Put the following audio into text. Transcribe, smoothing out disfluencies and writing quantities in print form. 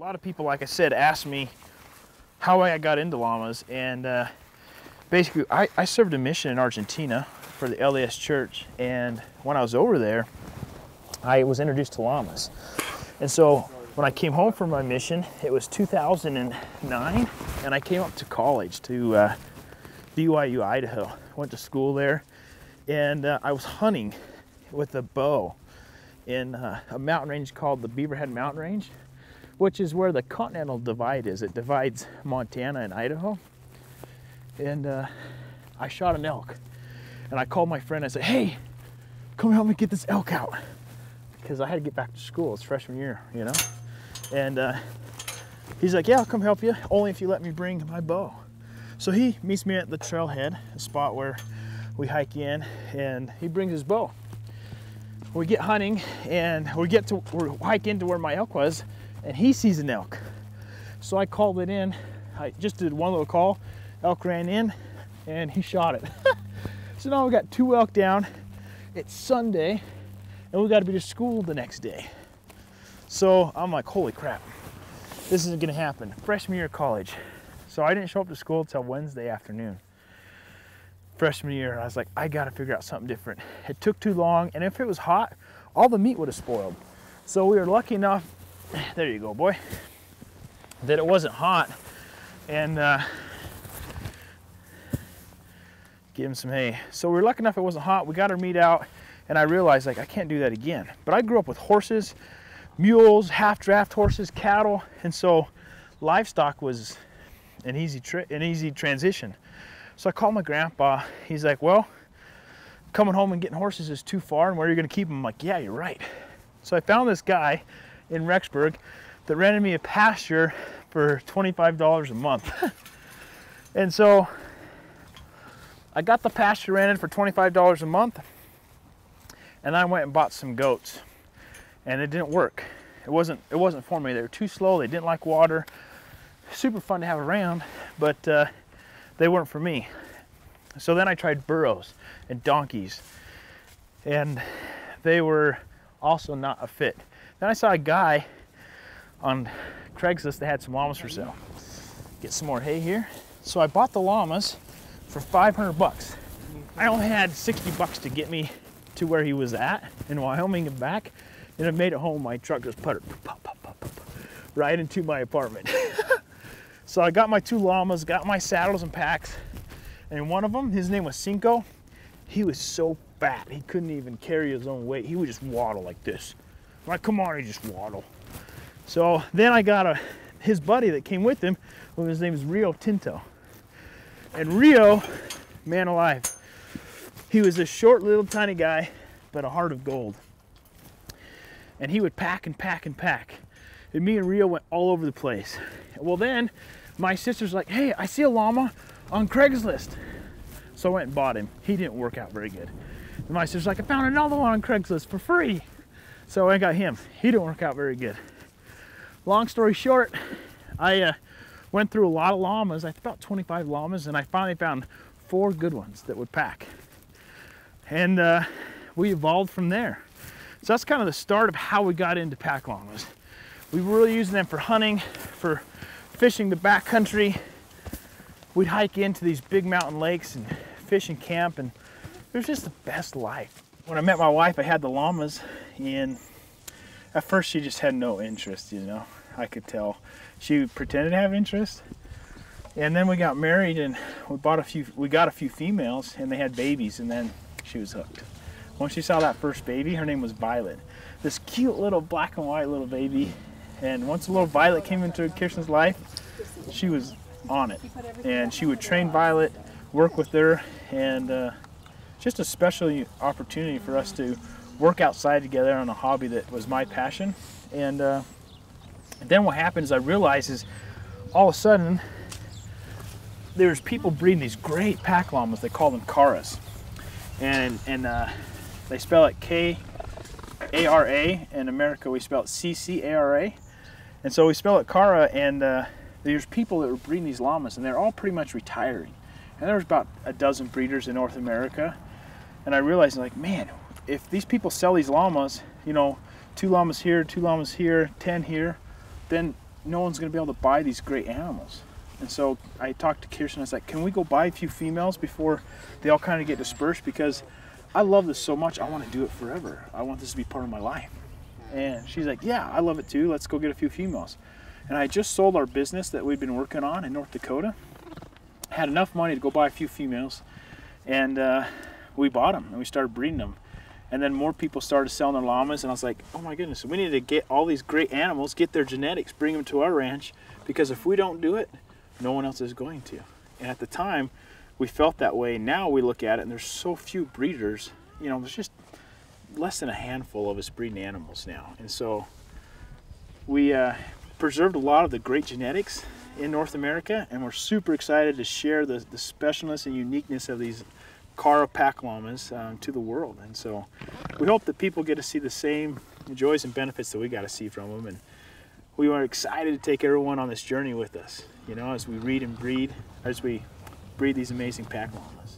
A lot of people, like I said, asked me how I got into llamas, and basically I served a mission in Argentina for the LDS church, and when I was over there, I was introduced to llamas. And so when I came home from my mission, it was 2009, and I came up to college to BYU, Idaho. Went to school there, and I was hunting with a bow in a mountain range called the Beaverhead Mountain Range, which is where the Continental Divide is. It divides Montana and Idaho. And I shot an elk, and I called my friend. I said, "Hey, come help me get this elk out," because I had to get back to school. It's freshman year, you know. And he's like, "Yeah, I'll come help you, only if you let me bring my bow." So he meets me at the trailhead, a spot where we hike in, and he brings his bow. We get hunting, and we hike into where my elk was, and he sees an elk. So I called it in. I just did one little call. Elk ran in, and he shot it. So now we got 2 elk down. It's Sunday, and we got to be to school the next day. So I'm like, holy crap, this isn't gonna happen. Freshman year of college. So I didn't show up to school until Wednesday afternoon. Freshman year, I was like, I gotta figure out something different. It took too long, and if it was hot, all the meat would have spoiled. So we were lucky enough, there you go, boy, that it wasn't hot, and give him some hay. So we were lucky enough it wasn't hot. We got our meat out, and I realized, like, I can't do that again. But I grew up with horses, mules, half-draft horses, cattle, and so livestock was an easy transition. So I called my grandpa. He's like, "Well, coming home and getting horses is too far, and where are you gonna keep them?" I'm like, "Yeah, you're right." So I found this guy in Rexburg that rented me a pasture for $25 a month. And so I got the pasture rented for $25 a month, and I went and bought some goats, and it didn't work. It wasn't for me. They were too slow. They didn't like water. Super fun to have around, but they weren't for me. So then I tried burros and donkeys, and they were also not a fit. Then I saw a guy on Craiglist that had some llamas for sale. Get some more hay here. So I bought the llamas for 500 bucks. I only had 60 bucks to get me to where he was at in Wyoming and back, and I made it home. My truck just puttered right into my apartment. So I got my 2 llamas, got my saddles and packs, and one of them, his name was Cinco. He was so fat, he couldn't even carry his own weight. He would just waddle like this. I'm like, come on, he just waddle. So then I got his buddy that came with him, his name is Rio Tinto. And Rio, man alive, he was a short little tiny guy, but a heart of gold. And he would pack and pack and pack. And me and Rio went all over the place. Well then, my sister's like, "Hey, I see a llama on Craigslist." So I went and bought him. He didn't work out very good. And my sister's like, "I found another one on Craigslist for free." So I got him. He didn't work out very good. Long story short, I went through a lot of llamas, about 25 llamas, and I finally found 4 good ones that would pack. And we evolved from there. So that's kind of the start of how we got into pack llamas. We were really using them for hunting, for fishing the backcountry. We'd hike into these big mountain lakes and fish and camp, and it was just the best life. When I met my wife, I had the llamas, and at first she just had no interest, you know. I could tell. She pretended to have interest. And then we got married, and we got a few females, and they had babies, and then she was hooked. Once she saw that first baby, her name was Violet. This cute little black and white little baby. And once the little Violet came into Kirsten's life, she was on it. And she would train Violet, work with her, and just a special opportunity for us to work outside together on a hobby that was my passion. And then what happened is I realized is all of a sudden there's people breeding these great pack llamas. They call them Ccaras. And they spell it K-A-R-A. In America we spell it C-C-A-R-A. And so we spell it Ccara, and there's people that were breeding these llamas, and they're all pretty much retiring. And there was about a dozen breeders in North America. And I realized, like, man, if these people sell these llamas, you know, 2 llamas here, 2 llamas here, 10 here, then no one's going to be able to buy these great animals. And so I talked to Kirsten. I was like, can we go buy a few females before they all kind of get dispersed? Because I love this so much. I want to do it forever. I want this to be part of my life. And she's like, yeah, I love it too. Let's go get a few females. And I just sold our business that we'd been working on in North Dakota. Had enough money to go buy a few females. And we bought them and we started breeding them. And then more people started selling their llamas, and I was like, oh my goodness, we need to get all these great animals, get their genetics, bring them to our ranch, because if we don't do it, no one else is going to. And at the time, we felt that way. Now we look at it, and there's so few breeders. You know, there's just less than a handful of us breeding animals now. And so we preserved a lot of the great genetics in North America, and we're super excited to share the specialness and uniqueness of these Ccara pack llamas to the world. And so we hope that people get to see the same joys and benefits that we got to see from them. And we are excited to take everyone on this journey with us, you know, as we breed these amazing pack llamas.